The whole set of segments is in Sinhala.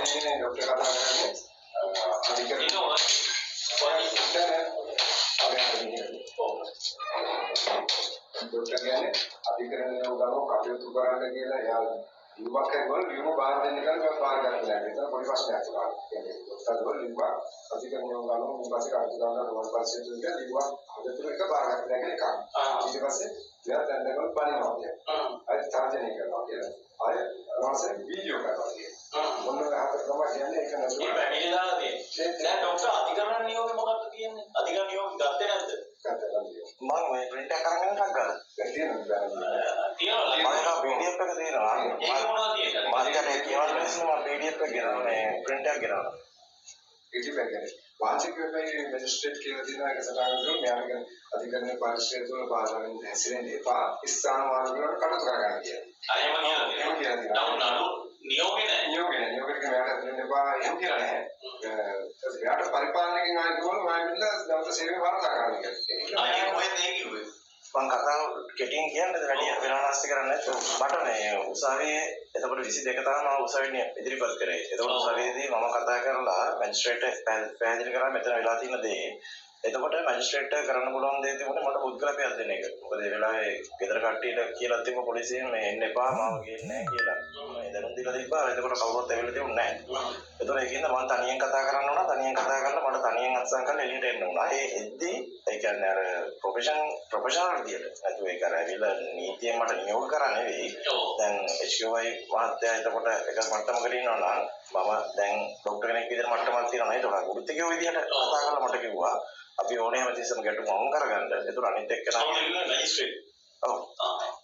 කියන්නේ ડોક્ટર කතා කරන්නේ අධිකරණ ඉන්නවා ડોક્ટર කියන්නේ අධිකරණ උගම කටයුතු කරන්න කියලා එයා ලියුමක් කරනවා ලියුම බාර දෙන්න කියලා බාර ගන්න නැහැ. ඒක පොඩි ප්‍රශ්නයක් තියෙනවා. කියන්නේ ડોක්ටර්වල ලියුම අධිකරණ උගම ඊපස්සේ කටයුතු කරනවා රෝල් පස්සේ තුන ලියුම හදතුන එක බාර ගන්න නැහැ කියන එක. ඊට පස්සේ එයා දැන් දැන් බලනවා කියන්නේ. අය තාර්ජනය කරනවා කියලා. අය රසෙ වීඩියෝ කරනවා කියන්නේ. මොන හතර තමයි කියන්නේ ඒක නේද? මේ පැමිණිලා තියෙන්නේ. දැන් ડોක්ටර් අධිකරණ නියෝගේ මොකක්ද කියන්නේ? අධිකරණ නියෝගේ ගත්තේ නැද්ද? ගත්තා නේද? මම මේ print එක කරගෙන ඉන්නක් ගන්න. තියෙනවා. තියෙනවා. මම PDF එක තියෙනවා. ඒක මොනවද කියන්නේ? මම කියන්නේ කියවන්න ඉස්සෙල්ලා මම PDF එක ගෙනනවා මේ print එක ගෙනනවා. PDF එක කියන්නේ වාචික වෙන්නේ මැජිස්ට්‍රේට් කියලා තියෙනවා ඒක සටහන් කරනවා. මෙයාගේ අධිකරණ පරිශ්‍රය තුළ බාධාවෙන් හැසිරෙන්නේ එපා. ස්ථාන මාර්ගවල කටයුතු කරගන්න කියන්නේ. එහෙම කියනවා. නඩු නියෝගේ නැහැ. නියෝගේ මෙයාට දෙන්න එපා එහෙම කියලා නැහැ. එයාට පරිපාලනයෙන් ආයෙත් ගොනු ආයෙත් දවස් සේවය වර්තා කරන්න කියලා. අනේ කොහෙද ඒ කිව්වේ? මම කතාව කෙටියෙන් කියන්නද වැඩි වෙනවාස්ති කරන්නේ නැත්නම් මට මේ උසාවියේ එතකොට 22 තමයි මම උසාවියේ ඉදිරිපත් කරේ. එතකොට උසාවියේදී මම කතා කරලා මැජිස්ට්‍රේට් පැහැදිලි කරා මෙතන වෙලා තියෙන දේ. එතකොට මැජිස්ට්‍රේට් කරන්න පුළුවන් දේ තිබුණේ මට පුද්ගලපයක් දෙන එක. මොකද ඒ වෙලාවේ ගෙදර කට්ටියට කියලා තිබ්බ පොලිසියෙන් මේ එන්න එපා මාව ගේන්නේ නැහැ කියලා. මම දැනුම් දීලා තිබ්බා. එතකොට කවුරුත් ඇවිල්ලා තිබුණේ නැහැ. එතකොට ඒකින්ද මම තනියෙන් කතා කරන්න ඕන. තනියෙන් කතා කරලා මට තනියෙන් අත්සන් කරලා එළියට එන්න ඕන. ඒ එද්දී ඒ කියන්නේ අර ප්‍රොෆෙෂනල් විදියට නැතුව ඒක අර ඇවිල්ලා නීතියෙන් මට නියෝග කරා නෙවෙයි. දැන් HQI මහත්තයා එතකොට එක මට්ටමකට ඉන්නවා නම් මම දැන් ડોක්ටර් කෙනෙක් විදියට මට්ටමක් තියනවා නේද? ඒක ගුරුත්වකෝ විදියට කතා කරලා මට කිව්වා අපි ඕනේ හැමතිස්සෙම ගැටුම් අවම කරගන්න. ඒතර අනිත් එක්කෙනා මැජිස්ට්‍රේට්. ඔව්.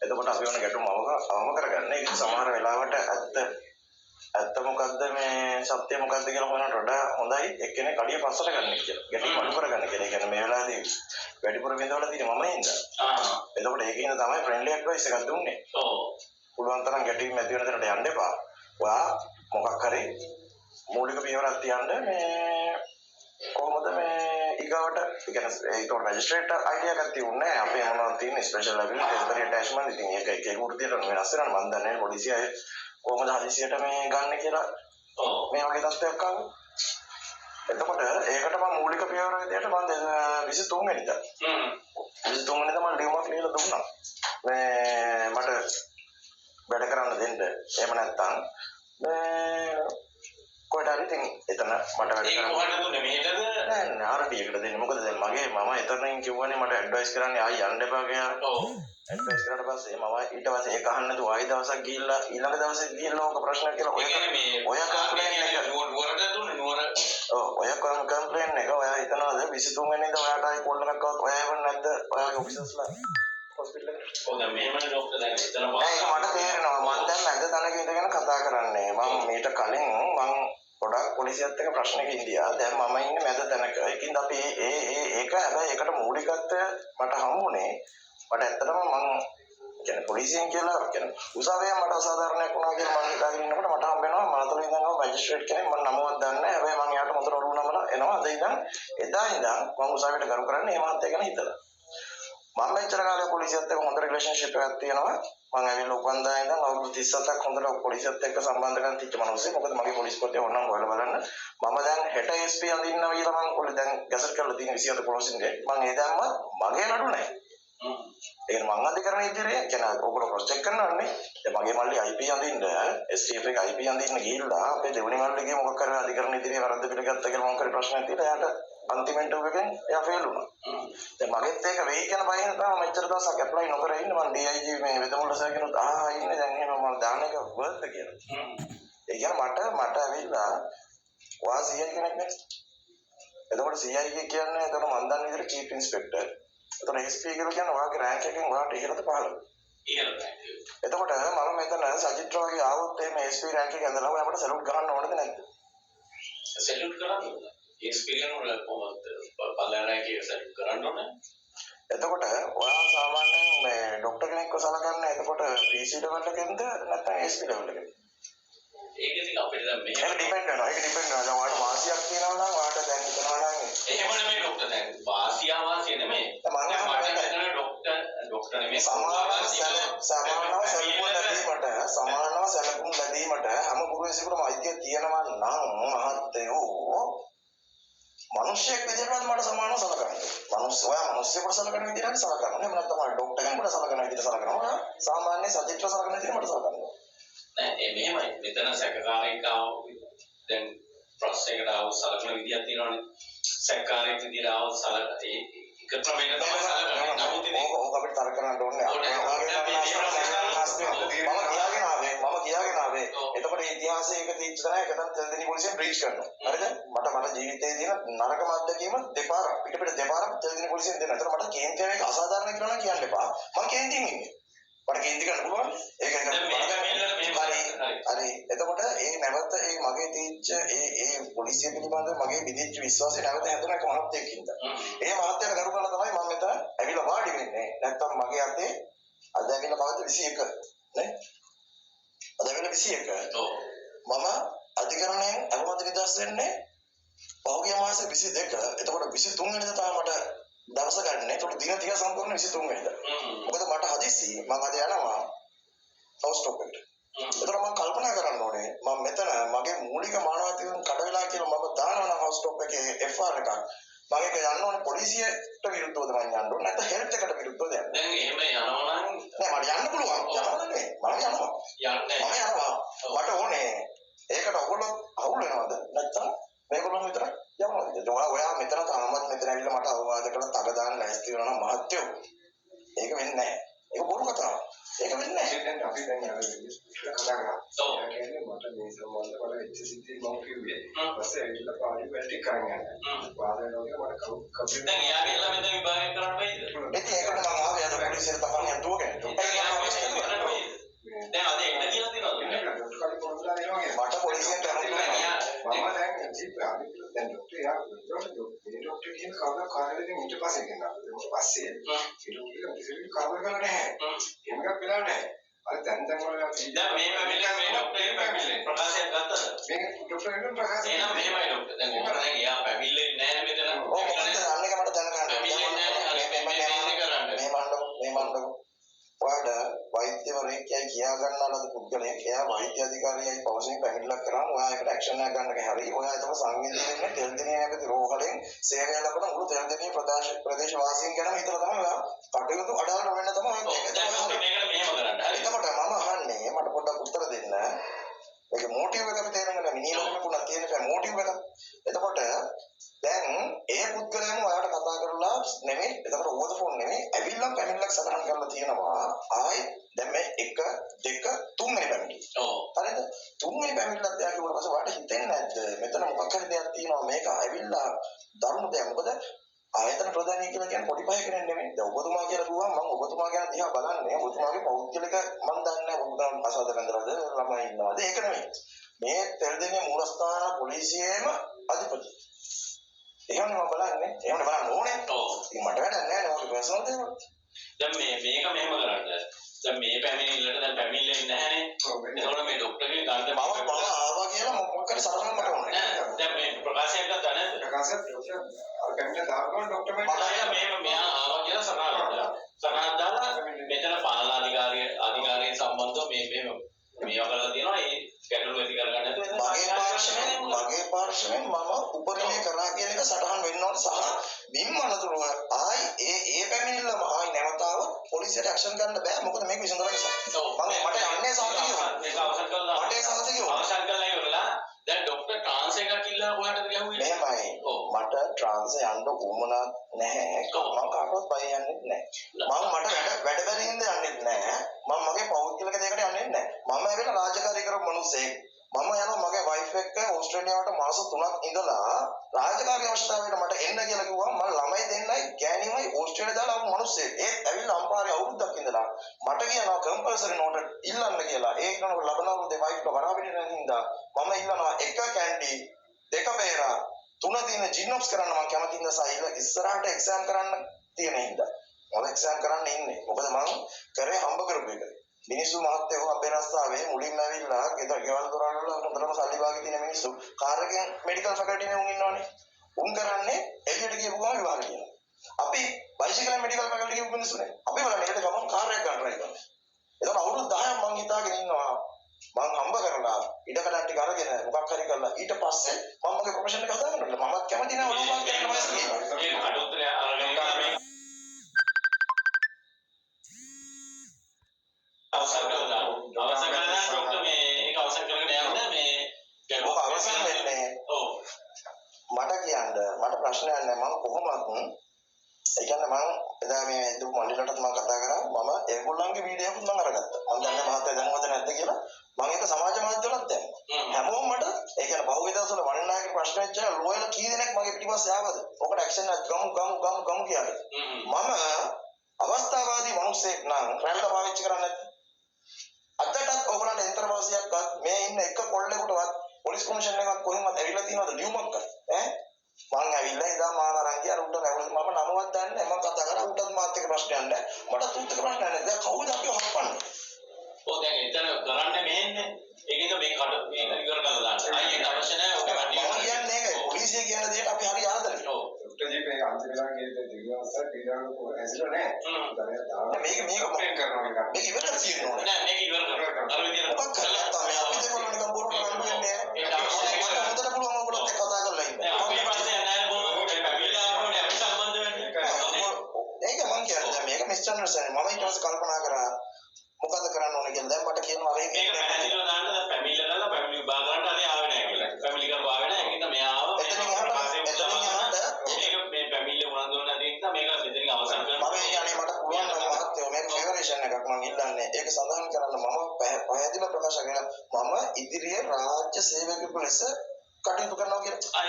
එතකොට අපි ඕනේ ගැටුම් අවම කරගන්න. ඒක සමහර වෙලාවට ඇත්ත මොකද්ද මේ සත්‍ය මොකද්ද කියලා හොයනට වඩා හොඳයි එක්කෙනෙක් අඩිය පස්සට ගන්න කියලා. ගැටීම අඩු කරගන්න කියලා. ඒ කියන්නේ මේ වෙලාවේදී වැඩිපුර විඳවලා තියෙන්නේ මම හින්දා. එතකොට ඒකින් තමයි ෆ්‍රෙන්ඩ්ලි ඇඩ්වයිස් එකක් දුන්නේ. ඔව්. පුළුවන් තරම් ගැටීම් ඇති වෙන තැනට යන්න එපා. ඔයා මොකක් හරි මූලික පියවරක් තියන්න මේ කොහොමද මේ ඊගාවට ඒ කියන්නේ ඒක රෙජිස්ට්‍රේට් අයිඩියා එකක් තියුන්නේ අපේ මොනවද තියෙන ස්පෙෂල් ඇබිලිටි ටෙම්පරරි ඇටැච්මන්ට් ඉතින් ඒක එක විදියට වෙනස් වෙනවා මම දන්නේ පොලිසිය අය කොහොමද හදිසියට මේ ගන්න කියලා මේ වගේ තත්ත්වයක් ආවා. එතකොට ඒකට මම මූලික පියවර විදියට මම 23 වෙනිදා 23 වෙනිදා මම ලියුමක් ලියලා දුන්නා. මේ මට වැඩ කරන්න දෙන්න. එහෙම නැත්නම් මේ කොහෙද හරි ඉතින් එතන මට වැඩ කරන්න. ඒක කොහොමද දුන්නේ මෙහෙටද? නෑ නෑ RD එකට දෙන්නේ. මොකද දැන් මම එතනින් කිව්වනේ මට ඇඩ්වයිස් කරන්නේ ආයි යන්න එපා කියලා. ඔව්. ඇඩ්වයිස් කරලා පස්සේ මම ඊට පස්සේ ඒක අහන්න නැතුව ආයි දවසක් ගිහිල්ලා ඊළඟ දවසේ ගිහිල්ලා ඔක ප්‍රශ්න කියලා ඔය කම්ප්ලේන් එක නුවරට දුන්නේ නුවර. ඔව් ඔය කම්ප්ලේන් එක ඔයා හිතනවාද 23 වෙනිදා ඔයාට ආයි කෝල් එකක් ආවොත් ඔයා එවන්නේ නැද්ද ඔයාගේ ඔෆිසර්ස්ලා හොස්පිටල් එකට? ඔව් දැන් මෙහෙමනේ ડોක්ටර් දැන් එතන මට තේරෙනවා මම දැන් නැග තැනක ඉඳගෙන කතා කරන්නේ. මම මීට කලින් මම ගොඩක් පොලිසියත් එක්ක ප්‍රශ්නක ඉඳියා. දැන් මම ඉන්නේ මැද තැනක. ඒකින්ද අපි ඒක හැබැයි ඒකට මූලිකත්වය මට හම්බුනේ. මට ඇත්තටම මම කියන්නේ පොලිසියෙන් කියලා කියන්නේ උසාවියෙන් මට අසාධාරණයක් වුණා කියලා මම හිතාගෙන ඉන්නකොට මට හම්බ වෙනවා මාතල ඉඳන් ආව මැජිස්ට්‍රේට් කෙනෙක් මම නමවත් දන්නේ නැහැ. හැබැයි මම යාට මොතර ඔළුව නමලා එනවා. අද ඉඳන් එදා ඉඳන් මම උසාවියට ගරු කරන්නේ මේ මහත්තයා ගැන හිතලා. මම මෙච්චර කාලයක් පොලිසියත් එක්ක හොඳ රිලේෂන්ෂිප් එකක් තියෙනවා. මම ඇවිල්ලා උපන්දා ඉඳන් අවුරුදු 37ක් හොඳට පොලිසියත් එක්ක සම්බන්ධකම් තියච්ච මිනිස්සෙක්. මොකද මගේ පොලිස් පොතේ ඕනනම් හොයලා බලන්න. මම දැන් හෙට SP අඳින්නවා කියලා මම පොලි දැන් ගැසට් කරලා තියෙන 27 පොලිසියෙන්ගේ මම ඒ දැම්මත් මගේ නඩු නැහැ. ඒක මං අධිකරණ ඉදිරියේ කියන ඔයගොල්ලෝ ක්‍රොස් චෙක් කරනවානේ. දැන් මගේ මල්ලි IP අඳින්න STF එක IP අඳින්න ගිහිල්ලා අපේ දෙවෙනි මල්ලිගේ මොකක් කරේ අධිකරණ ඉදිරියේ වරද්ද පිළිගත්ත කියලා මම කරේ ප්‍රශ්නයක් තියලා එයාට අන්තිමට එකෙන් එයා ෆේල් වුණා. දැන් මගෙත් ඒක වෙයි කියන බයෙන් තමයි මෙච්චර දවසක් ඇප්ලයි නොකර ඉන්නේ. මම DIG මේ වෙදමුල්ල සර් කෙනුත් ඉන්නේ දැන් එහෙම මම දාන එක වර්ත් කියලා. ඒ කියන්නේ මට ඇවිල්ලා ඔයා CI කෙනෙක් නේ. එතකොට CI කියන්නේ එතන මන් දන්න විදිහට චීෆ් ඉන්ස්පෙක්ටර්. එතකොට SP කියලා කියන්නේ ඔයාගේ රෑන්ක් එකෙන් ඔයාට ඉහළට පහළට. ඉහළට. එතකොට මම මෙතන සජිත් වගේ ආවොත් එහෙම SP රෑන්ක් එක ඇඳලා ඔයාට සැලුට් කරන්න ඕනද නැද්ද? සැලුට් කරන්න ඕන. එක්ස්පීරියන්ස් වල කොහොමද පල්ලෑරෑකේ සැලුට් කරන්න ඕන? එතකොට ඔයා සාමාන්‍යයෙන් මේ ડોක්ටර් කෙනෙක්ව සලකන්නේ එතකොට PC ලෙවල් එකෙන්ද නැත්නම් SP ලෙවල් එකෙන්ද? ඒක ඉතින් අපිට දැන් මේ ඒක ඩිපෙන්ඩ් වෙනවා. ඒක ඩිපෙන්ඩ් වෙනවා. දැන් ඔයාලට වාසියක් තියෙනවා නම් ඔයාලට දැන් හිතනවා නම් එහෙම නෙමෙයි ડોක්ටර් දැන් වාසිය නෙමෙයි. මම හිතන්නේ ડોක්ටර් ડોක්ටර් නෙමෙයි සමානව සැලකුම් ලැබීමට හැම ගුරුවරයෙකුටම අයිතිය තියෙනවා නම් මහත්තයෝ මිනිස්සෙක් විදිහට මට සමානව සලකන්න. මිනිස්සෙකුට සලකන විදිහට සලකනවා. එහෙම නැත්නම් ડોක්ටර් කෙනෙකුට සලකන විදිහට සලකනවා. සාමාන්‍ය සත්‍යත්ව සලකන විදිහට මට සලකනවා. නෑ මෙහෙමයි. මෙතන සැකකාරයෙක් ආව දැන් ප්‍රශ්නයකට ආව සලකන විදිහක් තියෙනවානේ. සැකකාරයෙක් විදිහට ආව සලකන එක ක්‍රමයකට තමයි සලකන්නේ. නමුත් ඉතින් ඕක අපිට තර කරන්න ඕනේ. මම කියාගෙන ආවේ. එතකොට ඉතිහාසයේ එක තීච්ච තමයි එකතන තෙල්දෙනි පොලිසියෙන් බ්‍රීච් කරනවා. හරිද? මට ජීවිතයේ තියෙන නරකම අත්දැකීම දෙපාරක් පිට දෙපාරක් තෙල්දෙනි පොලිසියෙන් දෙනවා. එතකොට මට කේන්ති වෙන එක අසාධාරණ කියලා නම් කියන්න එපා. මම කේන්තියෙන් ඉන්නේ. මට කේන්ති ගන්න පුළුවන්. ඒක හරි. එතකොට ඒ නැවත ඒ මගේ තීච්ච ඒ පොලිසිය පිළිබඳව මගේ විදිච්ච විශ්වාසය නැවත හැදුණා එක මහත්යෙකින්ද. ඒ මහත්යට කරු කරලා තමයි මම මෙතන ඇවිල්ලා වාඩි වෙන්නේ. නැත්තම් මගේ අතේ අද ඇවිල්ලා කවද 21 නේ? අද ඇවිල්ලා 21. මම අධිකරණයෙන් අනුමත නිදහස් වෙන්නේ පහුගිය මාසේ 22. එතකොට 23 වෙනිදා තමයි මට දවස ගන්න. ඒකට දින 30 සම්පූර්ණ 23 වෙනිදා. මොකද මට හදිස්සි මම අද යනවා හවුස් ස්ටොප් එකට. ඒතර මම කල්පනා කරන්න ඕනේ මම මෙතන මගේ මූලික මානවාධිකාරම් කඩ වෙලා කියලා මම දානවා නම් හවුස් ස්ටොප් එකේ FR එකක්. මම ඒක යන්න ඕනේ පොලිසියට විරුද්ධවද මම යන්න ඕනේ නැත්නම් හෙල්ත් එකට විරුද්ධවද යන්න. දැන් එහෙම යනවා නම් නෑ මට යන්න පුළුවන්. යනවා නෙමෙයි. මම යනවා. මට ඕනේ. ඒකට ඔයගොල්ලෝ අවුල් වෙනවද? නැත්නම් මේගොල්ලෝ විතර යනවාද? ඔයා මෙතන තාමත් මෙතන ඇවිල්ලා මට අවවාද කරලා තග දාන්න ලෑස්ති වෙනවා නම් මහත්යෝ. ඒක වෙන්නේ නැහැ. ඒක බොරු කතාවක්. ඒක වෙන්නේ නැහැ. දැන් අපි දැන් කතා කරා. ඒ කියන්නේ මට මේ සම්බන්ධව වල වෙච්ච සිද්ධිය මම කිව්වේ. ඊපස්සේ ඇවිල්ලා පාර්ලිමේන්තු එකට කරන් යනවා. වාදනය වගේ මට කවුරු දැන් යාගෙල්ලා මෙතන විභාගය කරන්න බැයිද? ඉතින් ඒකට මම ආවේ අද පොලිසියට තමයි යන්තුවගෙන. දැන් අද එන්න කියලා දෙනවද? මට පොලිසියෙන් කරන්නේ මම දැන් ජීප්‍රා දැන් ડોක්ටර් යා ડોක්ටර් කියන කවදා කාර්යාලයෙන් ඊට පස්සේ ගෙනා. ඊට පස්සේ ඒ ડોක්ටර් කිසිම කාර්ය කරලා නැහැ. එහෙමකක් වෙලා නැහැ. අර දැන් වල දැන් මේ පැමිණිල්ල මේ ડોක්ටර් පැමිණිල්ල ප්‍රකාශයක් ගත්තද? මේ ડોක්ටර් එන්න ප්‍රකාශ එහෙනම් මෙහෙමයි ડોක්ටර්. දැන් මොකද දැන් එයා පැමිණිල්ලේ නැහැ මෙතන. ඔව් මොකද අන්නේක මට දැනගන්න. පැමිණිල්ලේ නැහැ. මේ මණ්ඩල ඔයාලට වෛද්‍යවරයෙක් කියා ගන්නා ලද පුද්ගලයෙක් එයා වෛද්‍ය අධිකාරියයි පවසමින් පැමිණිල්ලක් කරාම ඔයා ඒකට ඇක්ෂන් එකක් ගන්න එක හරි. ඔයා ඒක සංවිධානයේ තෙල්දෙනිය නැගති රෝහලෙන් සේවය ලබන මුළු තෙල්දෙනිය ප්‍රදේශ වාසීන් ගැන හිතලා තමයි ඔයා කටයුතු අඩාල වෙන්න තමයි ඔයා මේකට මෙහෙම කරන්න. හරි. එතකොට මම අහන්නේ මට පොඩ්ඩක් උත්තර දෙන්න. ඒක මොටිව් එකක් තේරෙන්නේ නැහැ. මිනිහෙකුට පුණා තියෙන මොටිව් එකක්. එතකොට දැන් ඒ පුද්ගලයාම ඔයාලට කතා කරලා නෙමෙයි එතකොට ඕවර් ෆෝන් නෙමෙයි ඇවිල්ලා පැමිණිල්ලක් සටහන් කරලා තියෙනවා. ආයි දැන් මේ 1 2 3 වෙනි පැමිණිල්ල. ඔව්. හරිද? 3 වෙනි පැමිණිල්ලත් එයා කිව්වට පස්සේ ඔයාලට හිතෙන්නේ නැද්ද මෙතන මොකක් හරි දෙයක් තියෙනවා මේක ඇවිල්ලා දරුණු දෙයක්. මොකද ආයතන ප්‍රධානී කියලා කියන්නේ පොඩි පහ කෙනෙක් නෙමෙයි. දැන් ඔබතුමා කියලා කිව්වම මම ඔබතුමා ගැන දිහා බලන්නේ ඔබතුමාගේ පෞද්ගලික මම දන්නේ ඔබතුමා අසාධාරණ කරද ළමයි ඉන්නවද ඒක නෙමෙයි. මේ තෙල්දෙනිය මූලස්ථාන පොලිසියේම අධිපති. එහෙනම් මම බලන්නේ එහෙනම් බලන්න ඕනේ. ඔව්. ඉතින් මට වැඩක් නැහැ නේ ඔයාලගේ ප්‍රශ්න දේවල්. දැන් මේක මෙහෙම කරන්න. දැන් මේ පැමිණිල්ලට දැන් පැමිණිල්ලේ නැහැනේ. එතකොට මේ ડોක්ටර්ගේ ගන්න මම ආවා කියලා මොකක් හරි සරලව මට ඕනේ. දැන් මේ ප්‍රකාශයක් ගත්තා නේද? ප්‍රකාශයක් ડોක්ටර් අර කැමිට දාගන්න ડોක්ටර් මෙයා ආවා කියලා සරලව දාලා මෙතන පාලනාධිකාරිය සම්බන්ධව මේ කරලා තියෙනවා. ඒ ගැටලු ඇති කරගන්න නැතුව මගේ පාර්ශවයෙන් මම උපරිමය කරා කියන එක සටහන් වෙන්න ඕන සහ බිම්මනතුරුව ආයි ඒ පැමිණිල්ලම ආයි නැවතාව පොලිසියට ඇක්ෂන් ගන්න බෑ. මොකද මේක විසඳලා නිසා. මට යන්නේ සාතිකෝ. මේක අවසන් කළා. මට සාතිකෝ. අවසන් කළා ඉවරලා දැන් ડોක්ටර් ට්‍රාන්ස් එකක් කිල්ලා කොහටද ගහුවේ? මෙහෙමයි. මට ට්‍රාන්ස් යන්න උවමනා නැහැ. මම කාටවත් බය යන්නේ නැහැ. මට වැඩ බැරි හින්දා යන්නේ නැහැ. මම මගේ පෞද්ගලික දෙයකට යන්නේ නැහැ. මම ඇවිල්ලා රාජකාරී කරපු මිනිස්සෙක්. මම යනවා මගේ වයිෆ් එක්ක ඕස්ට්‍රේලියාවට මාස 3ක් ඉඳලා රාජකාරී අවශ්‍යතාවයට මට එන්න කියලා කිව්වා. මම ළමයි දෙන්නයි ගෑණිමයි ඕස්ට්‍රේලියාව දාලා ආපු මිනිස්සෙක්. ඒත් ඇවිල්ලා අම්පාරේ අවුරුද්දක් ඉඳලා මට කියනවා කම්පල්සරි නෝට ඉල්ලන්න කියලා. ඒක නෝ ලබනවරු දෙවයිෆ්ට වරාපිටින් හින්දා මම ඉල්ලනවා එක කැන්ඩි දෙක බේරා තුන දින ජිනොප්ස් කරන්න මම කැමති ඉන්න සයිල ඉස්සරහට එක්සෑම් කරන්න තියෙන හින්දා මම එක්සෑම් කරන්න ඉන්නේ. මොකද මම කරේ හම්බ කරපු එක. මිනිස්සු මහත්තයෝ අපේ රස්තාවේ මුලින්ම ඇවිල්ලා ගෙවල් දොරවල් වල හොඳටම සල්ලි වාගේ තියෙන මිනිස්සු කාර් එකෙන් මෙඩිකල් ෆැකල්ටි එකේ උන් ඉන්නවනේ. උන් කරන්නේ එළියට ගියපු ගමන් විවාහ කියනවා. අපි බයිසිකලෙන් මෙඩිකල් පැකල්ටි කියපු මිනිස්සුනේ. අපි බලන්න ඒකට ගමන් කාර් එකක් ගන්න try කරනවා. ඒකට අවුරුදු 10ක් මං හිතාගෙන ඉන්නවා. මං හම්බ කරලා ඉඩකඩම් ටික අරගෙන මොකක් හරි කරලා ඊට පස්සේ මම මගේ ප්‍රොෆෙෂන් එක හදාගන්න ඕනේ. මමත් කැමති නෑ ඔළුව මාත් කරන්න වයස ගියා. ඒ කඩොත්තරය අරගෙන ගාමේ අවසන් කරලා ડોක්ටර් මේ ඒක අවසන් කරගෙන යන්න මේ ඔක අවසන් වෙන්නේ. ඔව් මට කියන්න මට ප්‍රශ්නයක් නෑ මම කොහොමත් ඒ කියන්නේ මම එදා මේ දුක් මල්ලිලටත් මම කතා කරා මම ඒගොල්ලන්ගේ වීඩියෝ එකක් මම අරගත්තා. මම දන්නේ මහත්තයා දැනුවද නැද්ද කියලා. මම ඒක සමාජ මාධ්‍යවලත් දැම්මා. හැමෝම මට ඒ කියන්නේ බහුවේ දවස්වල වණනායක ප්‍රශ්න වෙච්ච ලෝයල කී දෙනෙක් මගේ පිටිපස්සේ ආවද? ඔකට ඇක්ෂන් එකක් ගමු කියන්නේ. මම අවස්ථාවාදී මිනිස්සෙක් නම් රැල්ල පාවිච්චි කරන්නේ නැද්ද? අදටත් ඔයගොල්ලන්ට యంత్ర වාසියක්වත් මේ ඉන්න එක කොල්ලෙකුටවත් පොලිස් කොමිෂන් එකක් කොහෙන්වත් ඇවිල්ලා තියෙනවද ලියුමක් ඈ මං ඇවිල්ලා ඉදා මානරංගි අර උන්ට රැවුල මම නමවත් දන්නේ මම කතා කරා උන්ටත් මාත් එක්ක ප්‍රශ්නයක් නැහැ මට තුත් එක්ක ප්‍රශ්නයක් නැහැ දැන් කවුද අපිව හප්පන්නේ ඔව් දැන් එතන කරන්නේ මෙහෙන්නේ ඒකෙන්ද මේ කඩ මේක ඉවර කරලා දාන්න අයියට අවශ්‍ය නැහැ ඔක මම කියන්නේ ඒකයි පොලිසිය කියන දේට අපි හරි ආදරේ ඔව් ડોක්ටර් જી මේ අන්තිමලා කියන්නේ දිව්‍යවංශ පීඩාවක ඇසිලා නැහැ. මේක මේක කරනවා එක. මේක ඉවර තියෙනවා නෑ මේක ඉවර කරලා අර විදියට මොකක් කරලා තමයි අපි දෙකොල්ලෝ නිකන් බොරු කරන්නේ ඒක අවශ්‍ය නැහැ මට හොඳට පුළුවන් ඔයගොල්ලොත් එක්ක කතා කරලා ඉන්න අපේ පස්සේ නැහැ කොහොමද පැමිණිලාවනේ අපි සම්බන්ධ වෙන්නේ ඒක මං කියන්නේ දැන් මේක මිස්ටර් නර්සන් මම ඊට පස්සේ කල්පනා කරා මොකද කරන්න ඕනේ කියලා දැන් මට කියනවා මේක පැහැදිලිව දාන්න දැන් ෆැමිලි කරලා ෆැමිලි විභාග වලට අනේ ආවේ නැහැ කියලා. ෆැමිලි කරව ආවේ නැහැ. ඒකින්ද මෙයා ආවා. එතනින් එහාට මේක මේ ෆැමිලි උනන්දු වෙන නැති නිසා මේක මෙතනින් අවසන් කරනවා. මම කියන්නේ මට පුළුවන් නම් මහත්තයෝ මේක ෆේවරේෂන් එකක් මං ඉල්ලන්නේ. ඒක සඳහන් කරන්න මම පැහැදිලිව ප්‍රකාශ කරනවා මම ඉදිරියේ රාජ්‍ය සේවකයෙකු ලෙස කටයුතු කරනවා කියලා.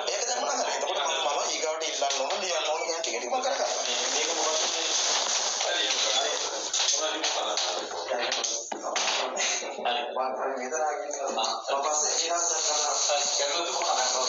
ඒක දැන් මොනවද? එතකොට මම ඊගාවට ඉල්ලන්න ඕන ලියන්න ඕන කියන ටික මම කරගන්නවා. මේක මොකක්ද මේ හරි මම මෙතන ආගෙන ඉන්නවා. ඊපස්සේ ඊළඟට කරනවා.